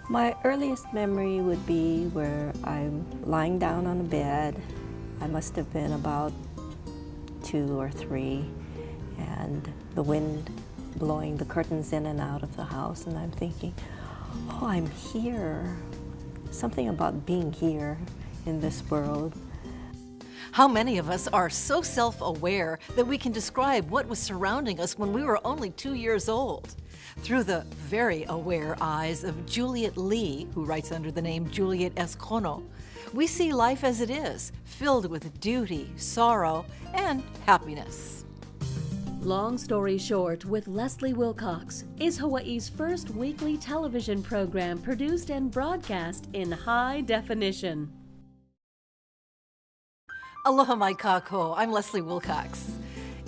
My earliest memory would be where I'm lying down on a bed. I must have been about 2 or 3, and the wind blowing the curtains in and out of the house, and I'm thinking, oh, I'm here. Something about being here in this world. How many of us are so self-aware that we can describe what was surrounding us when we were only 2 years old? Through the very aware eyes of Juliet Lee, who writes under the name Juliet S, we see life as it is, filled with duty, sorrow, and happiness. Long Story Short with Leslie Wilcox is Hawaii's first weekly television program produced and broadcast in high definition. Aloha mai kako, I'm Leslie Wilcox.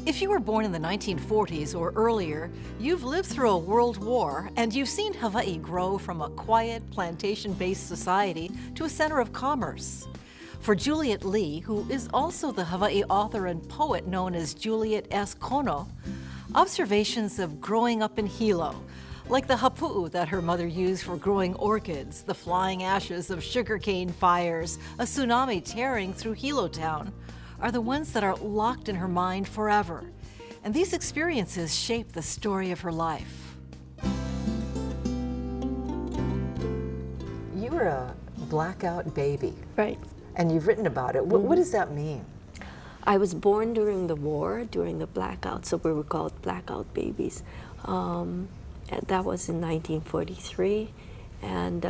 If you were born in the 1940s or earlier, you've lived through a world war and you've seen Hawaii grow from a quiet, plantation-based society to a center of commerce. For Juliet Lee, who is also the Hawaii author and poet known as Juliet S, observations of growing up in Hilo, like the hapu'u that her mother used for growing orchids, the flying ashes of sugarcane fires, a tsunami tearing through Hilo town, are the ones that are locked in her mind forever. And these experiences shape the story of her life. You were a blackout baby. Right. And you've written about it. What does that mean? I was born during the war, during the blackout, so we were called blackout babies. That was in 1943, and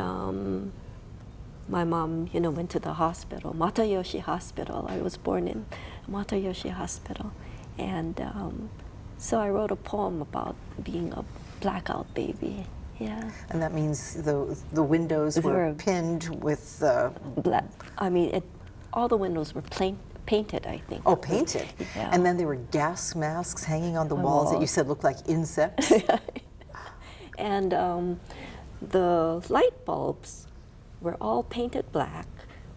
my mom, went to the hospital, Matayoshi Hospital. I was born in Matayoshi Hospital, and so I wrote a poem about being a blackout baby. Yeah. And that means the windows were pinned with black. I mean, all the windows were painted, I think. Oh, painted. Yeah. And then there were gas masks hanging on the walls that you said looked like insects. And the light bulbs were all painted black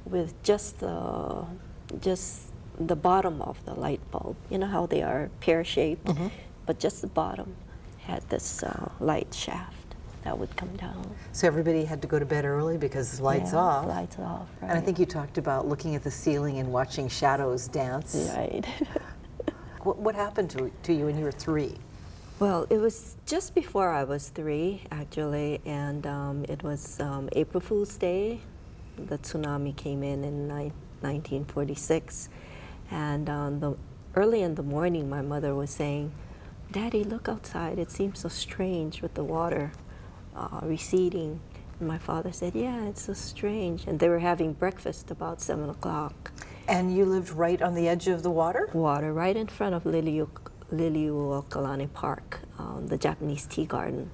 with just the bottom of the light bulb. You know how they are pear-shaped, but just the bottom had this light shaft that would come down. So everybody had to go to bed early because the lights off. Lights off, right. And I think you talked about looking at the ceiling and watching shadows dance. Right. What happened to you when you were 3? Well, it was just before I was 3, actually, and it was April Fool's Day. The tsunami came in 1946, and early in the morning, my mother was saying, "Daddy, look outside. It seems so strange with the water receding." And my father said, "Yeah, it's so strange." And they were having breakfast about 7 o'clock. And you lived right on the edge of the water? Water, right in front of Liliuokalani Park, the Japanese tea garden.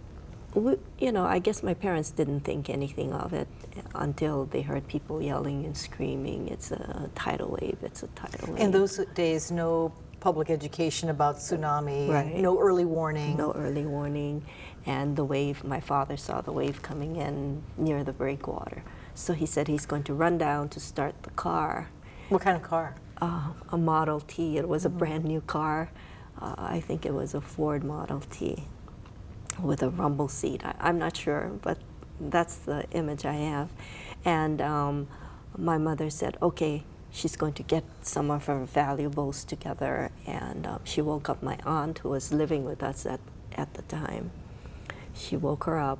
I guess my parents didn't think anything of it until they heard people yelling and screaming, "It's a tidal wave, it's a tidal wave." In those days, no public education about tsunami, right. No early warning. No early warning. And the wave, my father saw the wave coming in near the breakwater. So he said he's going to run down to start the car. What kind of car? A Model T. It was a brand new car. I think it was a Ford Model T with a rumble seat. I'm not sure, but that's the image I have. And my mother said, okay, she's going to get some of her valuables together. And she woke up my aunt, who was living with us at the time. She woke her up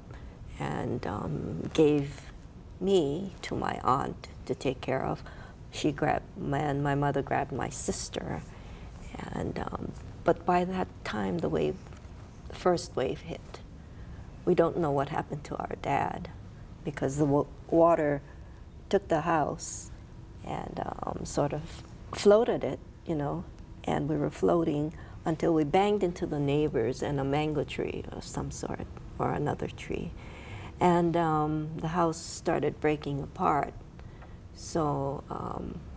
and gave me to my aunt to take care of. My mother grabbed my sister. And but by that time, the first wave hit. We don't know what happened to our dad because the water took the house and sort of floated it, and we were floating until we banged into the neighbors and a mango tree of some sort or another tree. And the house started breaking apart. So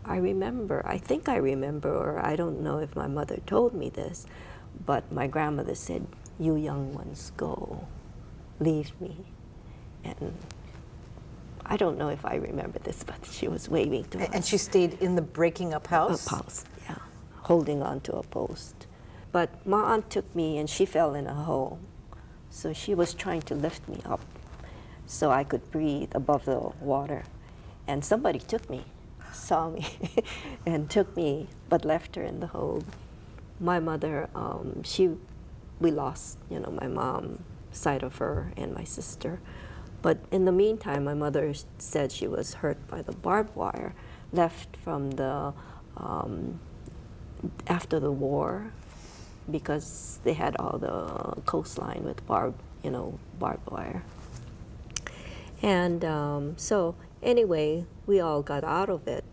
I think I remember, or I don't know if my mother told me this, but my grandmother said, "You young ones go, leave me." And I don't know if I remember this, but she was waving to us. And she stayed in the breaking up house? A house, yeah, holding on to a post. But my aunt took me and she fell in a hole. So she was trying to lift me up. so I could breathe above the water. And somebody took me, saw me, and took me, but left her in the hold. My mother, we lost, my mom, sight of her and my sister. But in the meantime, my mother said she was hurt by the barbed wire left from after the war, because they had all the coastline with barbed wire. And so anyway, we all got out of it.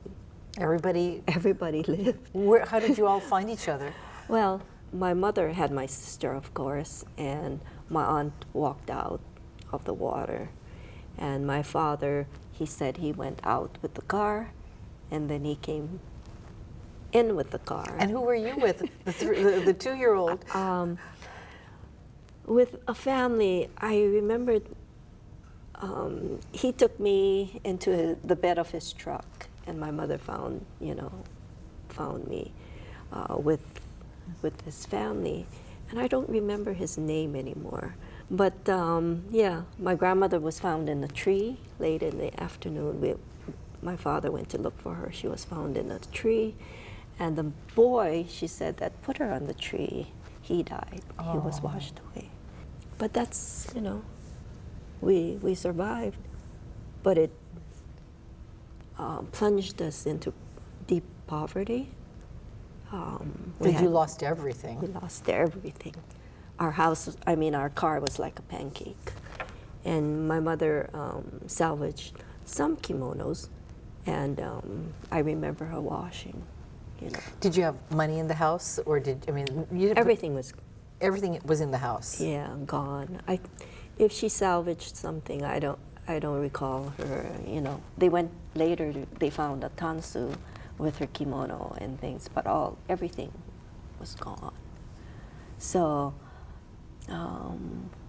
Everybody lived. How did you all find each other? Well, my mother had my sister, of course, and my aunt walked out of the water. And my father, he said he went out with the car, and then he came in with the car. And who were you with, the 2-year-old? With a family. I remembered he took me into the bed of his truck, and my mother found me with his family. And I don't remember his name anymore. But yeah, my grandmother was found in a tree late in the afternoon. My father went to look for her. She was found in a tree. And the boy, she said, that put her on the tree, he died. He was washed away. But that's, we survived. But it plunged us into deep poverty. You lost everything. We lost everything. Our house, our car was like a pancake. And my mother salvaged some kimonos, and I remember her washing. Did you have money in the house, or everything was in the house? Yeah, gone. If she salvaged something, I don't recall her. They went later. They found a tansu with her kimono and things, but everything was gone. So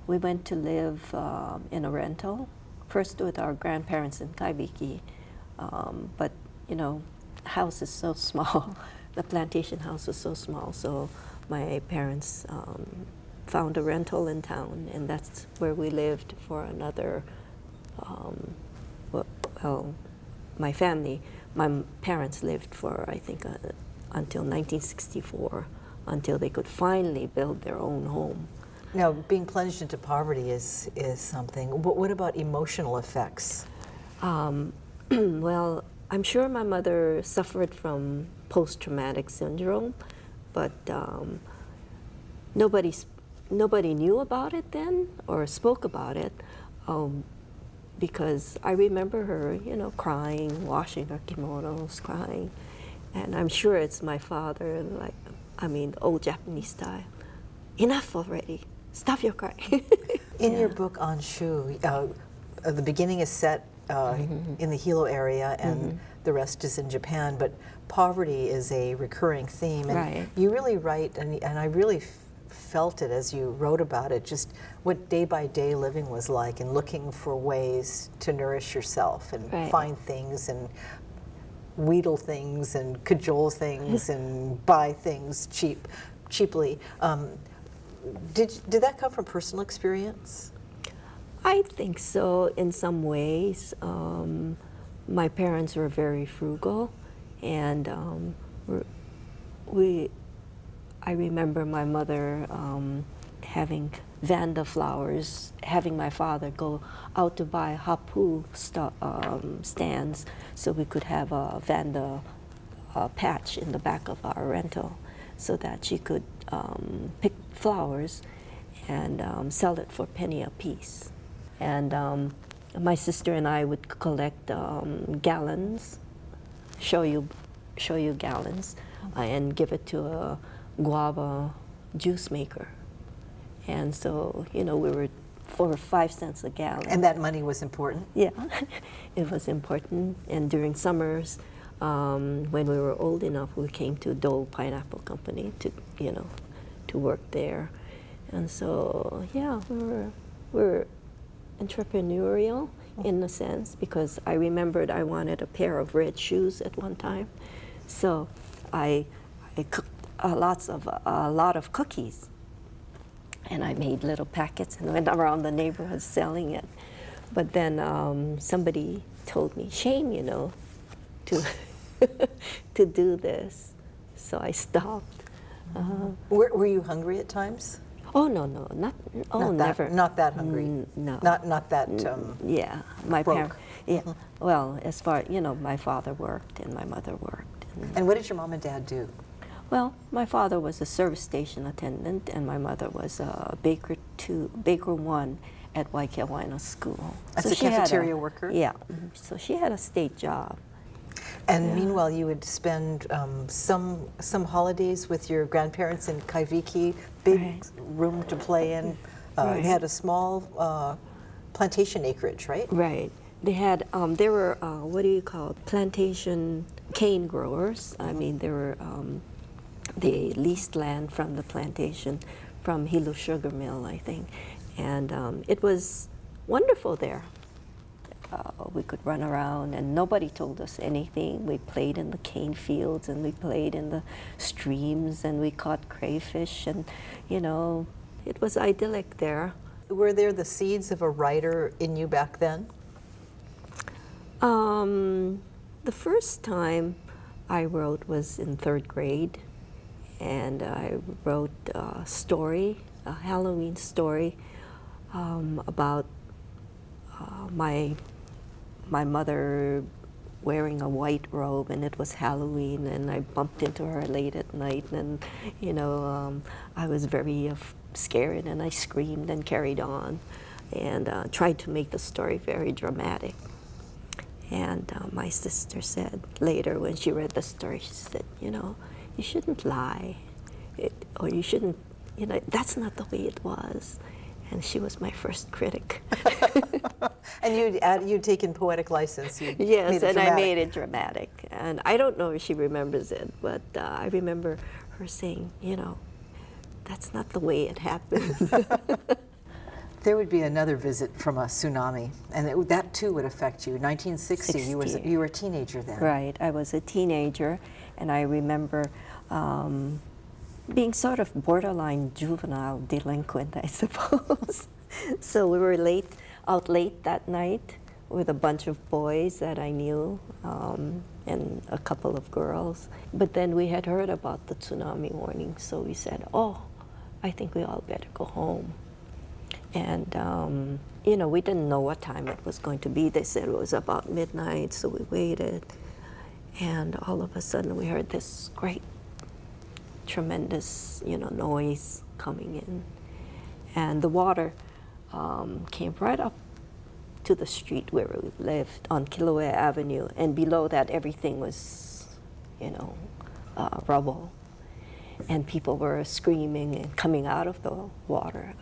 we went to live in a rental, first with our grandparents in Kaibiki, but the house is so small. The plantation house was so small, so my parents found a rental in town, and that's where we lived for another, my parents lived for, I think, until 1964, until they could finally build their own home. Now, being plunged into poverty is something. What about emotional effects? Well, I'm sure my mother suffered from post-traumatic syndrome, but nobody knew about it then or spoke about it, because I remember her, crying, washing her kimonos, crying, and I'm sure it's my father, the old Japanese style. Enough already! Stop your crying. In your book, Anshu, the beginning is set in the Hilo area, and the rest is in Japan, but poverty is a recurring theme. And right. You really write, and I really felt it as you wrote about it, just what day-by-day living was like, and looking for ways to nourish yourself and right. find things and wheedle things and cajole things and buy things cheaply. Did that come from personal experience? I think so in some ways. My parents were very frugal, and I remember my mother having vanda flowers, having my father go out to buy hapu stands so we could have a vanda patch in the back of our rental so that she could pick flowers and sell it for a penny a piece. And my sister and I would collect gallons, show you gallons, and give it to a guava juice maker. And so, we were for 5 cents a gallon. And that money was important? Yeah, it was important. And during summers, when we were old enough, we came to Dole Pineapple Company to work there. And so, yeah, we were entrepreneurial in a sense, because I remembered I wanted a pair of red shoes at one time. So I cooked a lot of cookies, and I made little packets and went around the neighborhood selling it. But then somebody told me, shame, you know, to to do this. So I stopped. Were you hungry at times? Oh no, no, not Not that, never. Not that hungry. No. Not that. Yeah, my broke. parents. Yeah. Well, as far my father worked and my mother worked. And what did your mom and dad do? Well, my father was a service station attendant, and my mother was a baker 1 at Waikawina School. As So a she had cafeteria worker? Yeah. So she had a state job. And meanwhile, you would spend some holidays with your grandparents in Kaiviki, big Right. room to play in. Right. You had a small plantation acreage, right? Right. They had, they were, what do you call it? Plantation cane growers. I mean, they were, they leased land from the plantation, from Hilo Sugar Mill, I think. And it was wonderful there. We could run around and nobody told us anything. We played in the cane fields and we played in the streams and we caught crayfish and, you know, it was idyllic there. Were there the seeds of a writer in you back then? The first time I wrote was in 3rd grade, and I wrote a story, a Halloween story, about my mother wearing a white robe, and it was Halloween, and I bumped into her late at night, and you know, I was very scared, and I screamed and carried on, and tried to make the story very dramatic. And my sister said later when she read the story, she said, you know, you shouldn't lie, or you shouldn't, you know, that's not the way it was. And she was my first critic. And you'd taken poetic license. Yes, and I made it dramatic. And I don't know if she remembers it, but I remember her saying, you know, that's not the way it happened. There would be another visit from a tsunami, and that too would affect you. 1960, you were a teenager then. Right, I was a teenager, and I remember being sort of borderline juvenile delinquent, I suppose. So we were out late that night with a bunch of boys that I knew and a couple of girls. But then we had heard about the tsunami warning, so we said, oh, I think we all better go home. And, you know, we didn't know what time it was going to be. They said it was about midnight, so we waited. And all of a sudden we heard this great, tremendous, you know, noise coming in. And the water came right up to the street where we lived on Kilauea Avenue. And below that, everything was, you know, rubble. And people were screaming and coming out of the water.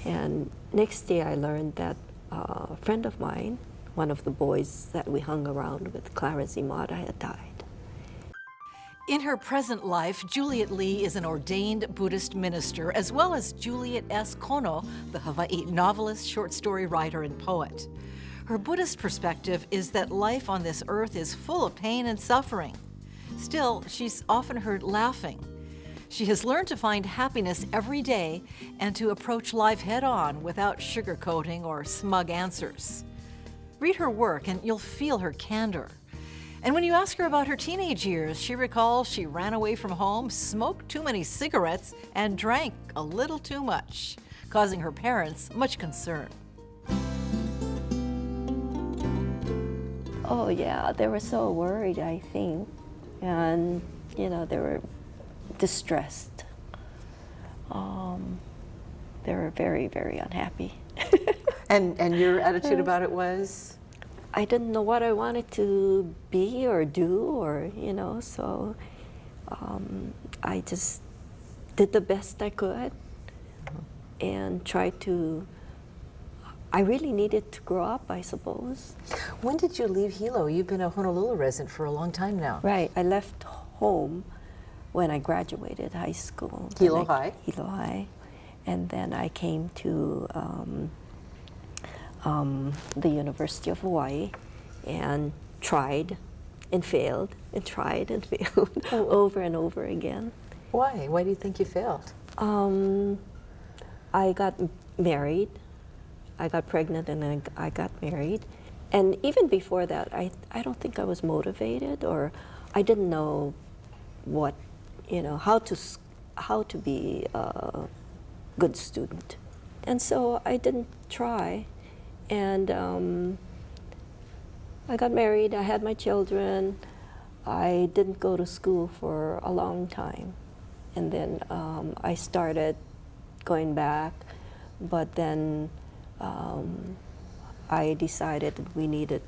And next day I learned that a friend of mine, one of the boys that we hung around with, Clara Zimada, had died. In her present life, Juliet Lee is an ordained Buddhist minister, as well as Juliet S. Kono, the Hawaii novelist, short story writer, and poet. Her Buddhist perspective is that life on this earth is full of pain and suffering. Still, she's often heard laughing. She has learned to find happiness every day and to approach life head-on without sugarcoating or smug answers. Read her work and you'll feel her candor. And when you ask her about her teenage years, she recalls she ran away from home, smoked too many cigarettes, and drank a little too much, causing her parents much concern. Oh yeah, they were so worried, I think. And, you know, they were distressed. They were very, very unhappy. And your attitude about it was? I didn't know what I wanted to be or do, or, you know, so I just did the best I could and tried to, I really needed to grow up, I suppose. When did you leave Hilo? You've been a Honolulu resident for a long time now. Right, I left home when I graduated high school. Hilo High? Hilo High. And then I came to the University of Hawaii and tried and failed and tried and failed over and over again. Why? Why do you think you failed? I got married. I got pregnant and then I got married. And even before that, I don't think I was motivated, or I didn't know what, how to be a good student. And so I didn't try. And I got married, I had my children. I didn't go to school for a long time. And then I started going back, but then I decided we needed,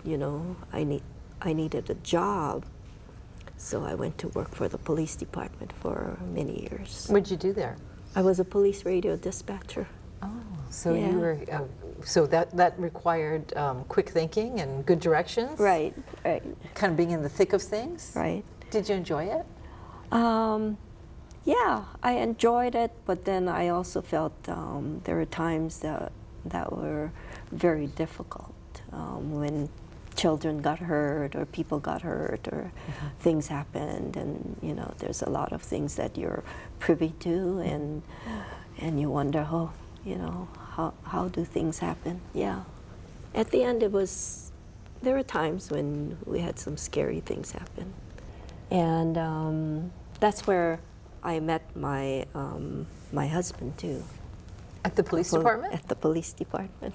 I needed a job. So I went to work for the police department for many years. What did you do there? I was a police radio dispatcher. Oh, so Yeah. you were, so that required quick thinking and good directions? Right, right, Kind of being in the thick of things? right. Did you enjoy it? Yeah, I enjoyed it, but then I also felt there were times that were very difficult when children got hurt or people got hurt or things happened, and there's a lot of things that you're privy to, and you wonder, how do things happen? Yeah. At the end, there were times when we had some scary things happen, and that's where I met my my husband too. At the police department? At the police department.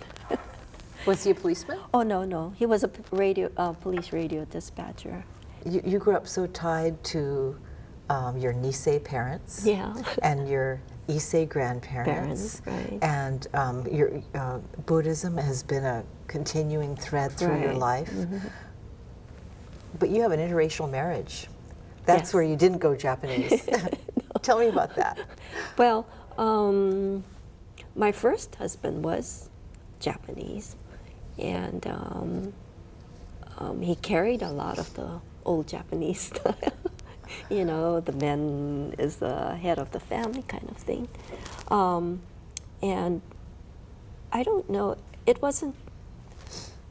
Was he a policeman? Oh no, he was a police radio dispatcher. You grew up so tied to your Nisei parents. Yeah. And your Issei grandparents. Parents, right. And your Buddhism has been a continuing thread through your Right. life. Mm-hmm. But you have an interracial marriage. That's Yes. where you didn't go Japanese. Tell me about that. Well, my first husband was Japanese, and he carried a lot of the old Japanese style. The man is the head of the family kind of thing. And I don't know, it wasn't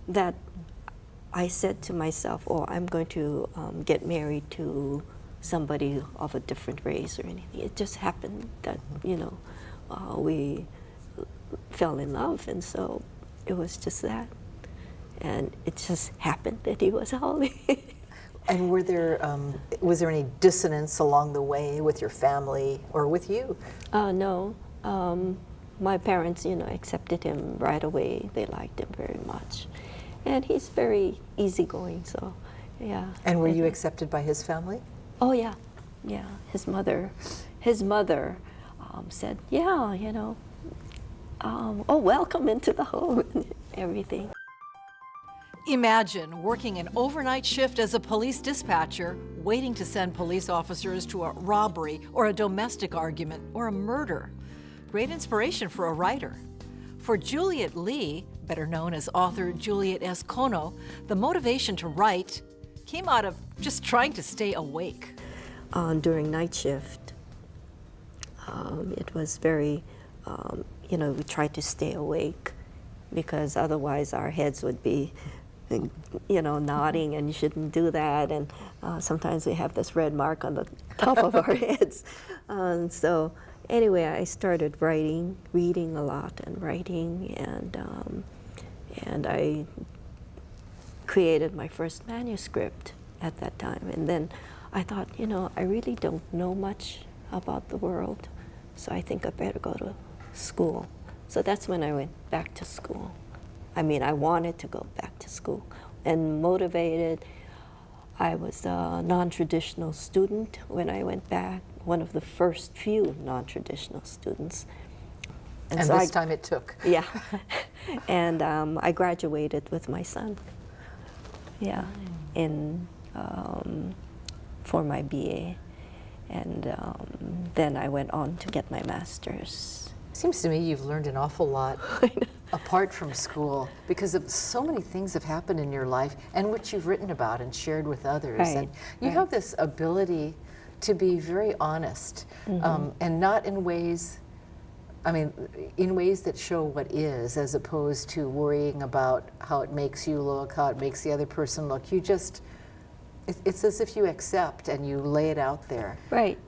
that I said to myself, oh, I'm going to get married to somebody of a different race or anything. It just happened that, we fell in love, and so it was just that. And it just happened that he was Holly. And was there any dissonance along the way with your family or with you? No. My parents, accepted him right away. They liked him very much. And he's very easygoing, so yeah. And were you accepted by his family? Oh yeah, yeah. His mother said, yeah, welcome into the home and everything. Imagine working an overnight shift as a police dispatcher, waiting to send police officers to a robbery or a domestic argument or a murder. Great inspiration for a writer. For Juliet Lee, better known as author Juliet S. Kono, the motivation to write came out of just trying to stay awake. During night shift, it was very, we tried to stay awake because otherwise our heads would be, nodding, and you shouldn't do that. And sometimes we have this red mark on the top of our heads. So anyway, I started reading a lot and writing, and I created my first manuscript at that time. And then I thought, I really don't know much about the world, so I think I better go to school. So that's when I went back to school. I wanted to go back to school and motivated. I was a non-traditional student when I went back, one of the first few non-traditional students. And so this time it took. Yeah. And I graduated with my son. Yeah, for my BA. And then I went on to get my master's. Seems to me you've learned an awful lot apart from school, because of so many things have happened in your life and which you've written about and shared with others. Right, And you have this ability to be very honest, and not in ways, in ways that show what is, as opposed to worrying about how it makes you look, how it makes the other person look. You just, it's as if you accept and you lay it out there. Right.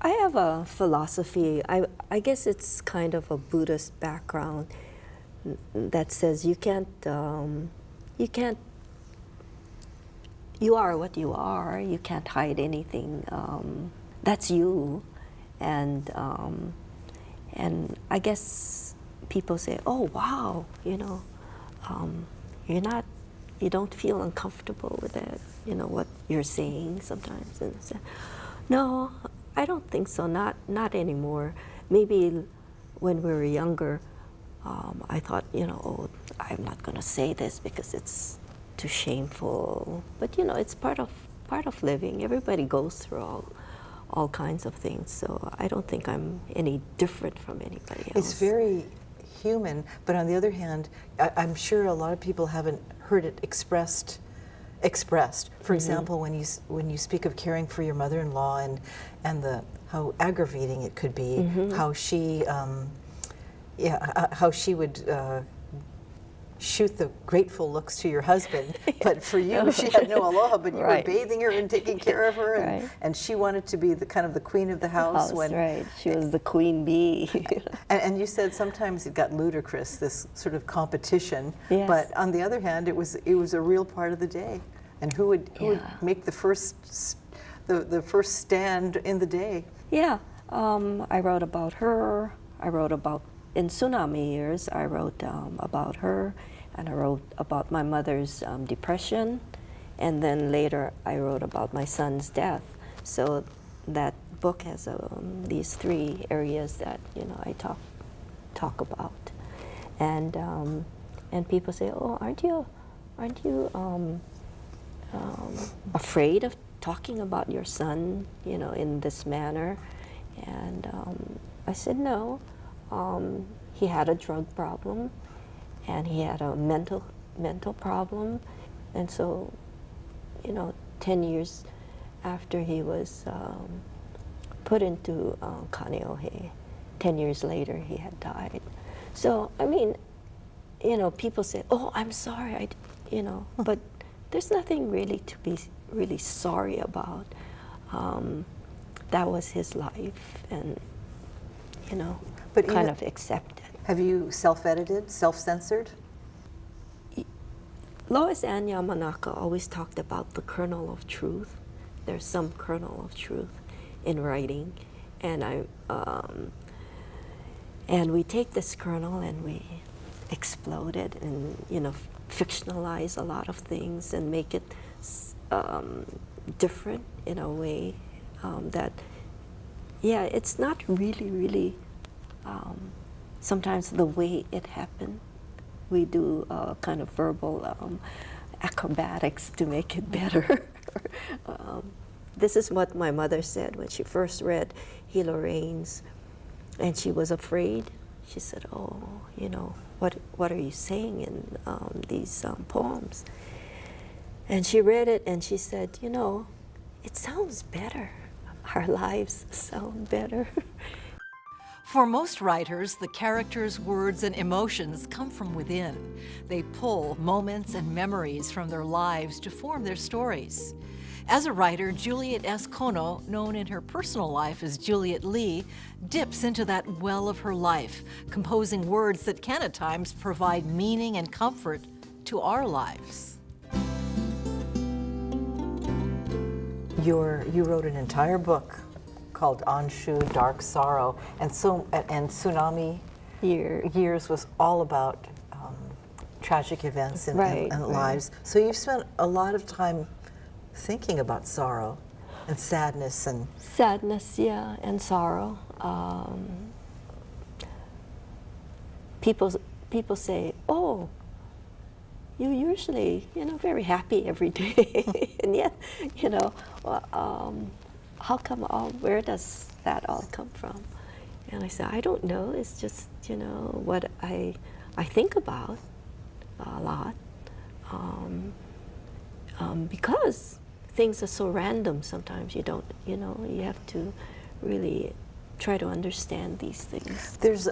I have a philosophy. I guess it's kind of a Buddhist background. that says you can't, you are what you are. You can't hide anything. That's you, and I guess people say, "Oh, wow, you don't feel uncomfortable with it, what you're saying sometimes." And I say, no, I don't think so. Not anymore. Maybe when we were younger, I thought, oh, I'm not going to say this because it's too shameful. But it's part of living. Everybody goes through all kinds of things. So I don't think I'm any different from anybody else. It's very human, but on the other hand, I'm sure a lot of people haven't heard it expressed. For example, when you speak of caring for your mother-in-law and how aggravating it could be, how she would shoot the grateful looks to your husband, but for you, she had no aloha, but you were bathing her and taking care of her, and she wanted to be the kind of the queen of the house. Right, she was the queen bee. and you said sometimes it got ludicrous, this sort of competition, yes. But on the other hand, it was a real part of the day. And who would make the first stand in the day? Yeah, I wrote about her. I wrote about, in tsunami years, I wrote about her, and I wrote about my mother's depression, and then later I wrote about my son's death. So that book has these three areas that I talk about, and people say, "Oh, aren't you afraid of talking about your son, in this manner?" And I said, no. He had a drug problem, and he had a mental problem, and so, 10 years after he was put into Kaneohe, 10 years later he had died. So I mean, people say, "Oh, I'm sorry," but there's nothing really to be really sorry about. That was his life, and But kind of accept it. Have you self-edited, self-censored? Lois Ann Yamanaka always talked about the kernel of truth. There's some kernel of truth in writing, and and we take this kernel and we explode it, and fictionalize a lot of things and make it different in a way that, it's not really sometimes the way it happened. We do kind of verbal acrobatics to make it better. This is what my mother said when she first read Hilo-born, and she was afraid. She said, "Oh, what are you saying in these poems?" And she read it and she said, "It sounds better. Our lives sound better." For most writers, the characters, words, and emotions come from within. They pull moments and memories from their lives to form their stories. As a writer, Juliet S. Kono, known in her personal life as Juliet Lee, dips into that well of her life, composing words that can at times provide meaning and comfort to our lives. You wrote an entire book called Anshu, Dark Sorrow, and Tsunami Years was all about tragic events and lives. So you've spent a lot of time thinking about sorrow and sadness and And sorrow. People say, "Oh, you usually, very happy every day," and yet, how come where does that all come from? And I said, I don't know. It's just, what I think about a lot, because things are so random sometimes. You don't, you have to really try to understand these things. there's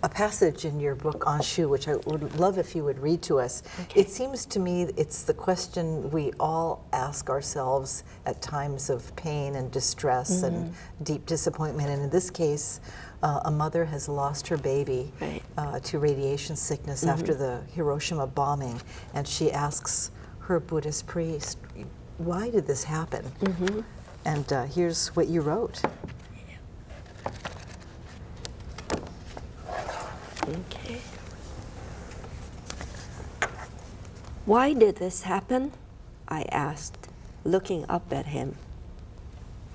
a passage in your book, Anshu, which I would love if you would read to us. Okay. It seems to me it's the question we all ask ourselves at times of pain and distress and deep disappointment. And in this case, a mother has lost her baby to radiation sickness after the Hiroshima bombing. And she asks her Buddhist priest, why did this happen? And here's what you wrote. Okay. Why did this happen? I asked, looking up at him.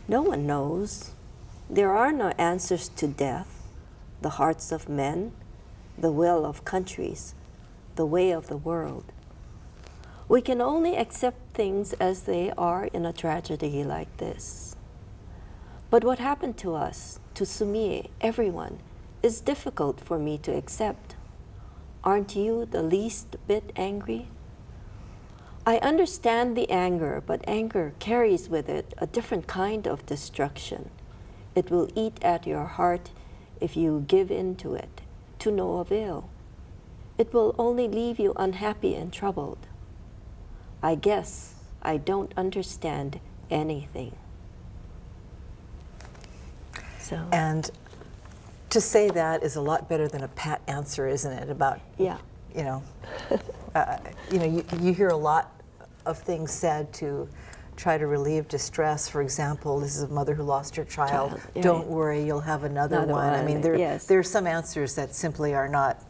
No one knows. There are no answers to death, the hearts of men, the will of countries, the way of the world. We can only accept things as they are in a tragedy like this. But what happened to us, to Sumie, everyone, is difficult for me to accept. Aren't you the least bit angry? I understand the anger, but anger carries with it a different kind of destruction. It will eat at your heart if you give in to it, to no avail. It will only leave you unhappy and troubled. I guess I don't understand anything. So. And to say that is a lot better than a pat answer, isn't it? About, Yeah. you know, you hear a lot of things said to try to relieve distress. For example, this is a mother who lost her child. Don't worry, you'll have another one. I mean, there are some answers that simply are not,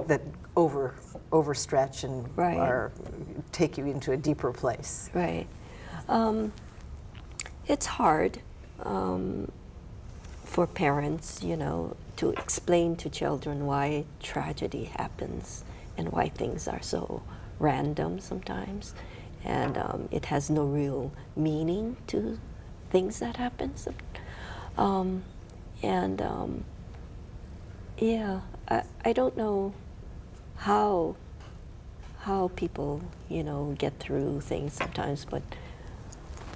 that overstretch and are, take you into a deeper place. Right. It's hard for parents, to explain to children why tragedy happens and why things are so random sometimes, and it has no real meaning to things that happen. I don't know how people get through things sometimes, but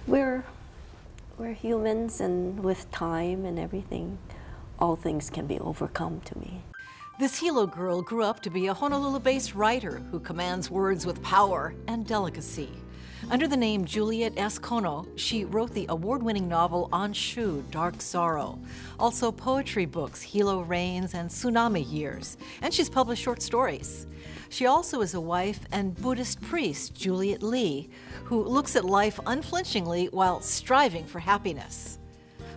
we're humans, and with time and everything, all things can be overcome to me. This Hilo girl grew up to be a Honolulu-based writer who commands words with power and delicacy. Under the name Juliet S. Kono, she wrote the award-winning novel Anshu, Dark Sorrow, also poetry books Hilo Rains and Tsunami Years, and she's published short stories. She also is a wife and Buddhist priest, Juliet Lee, who looks at life unflinchingly while striving for happiness.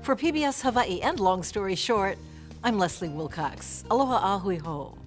For PBS Hawaii and Long Story Short, I'm Leslie Wilcox. Aloha ahui ho.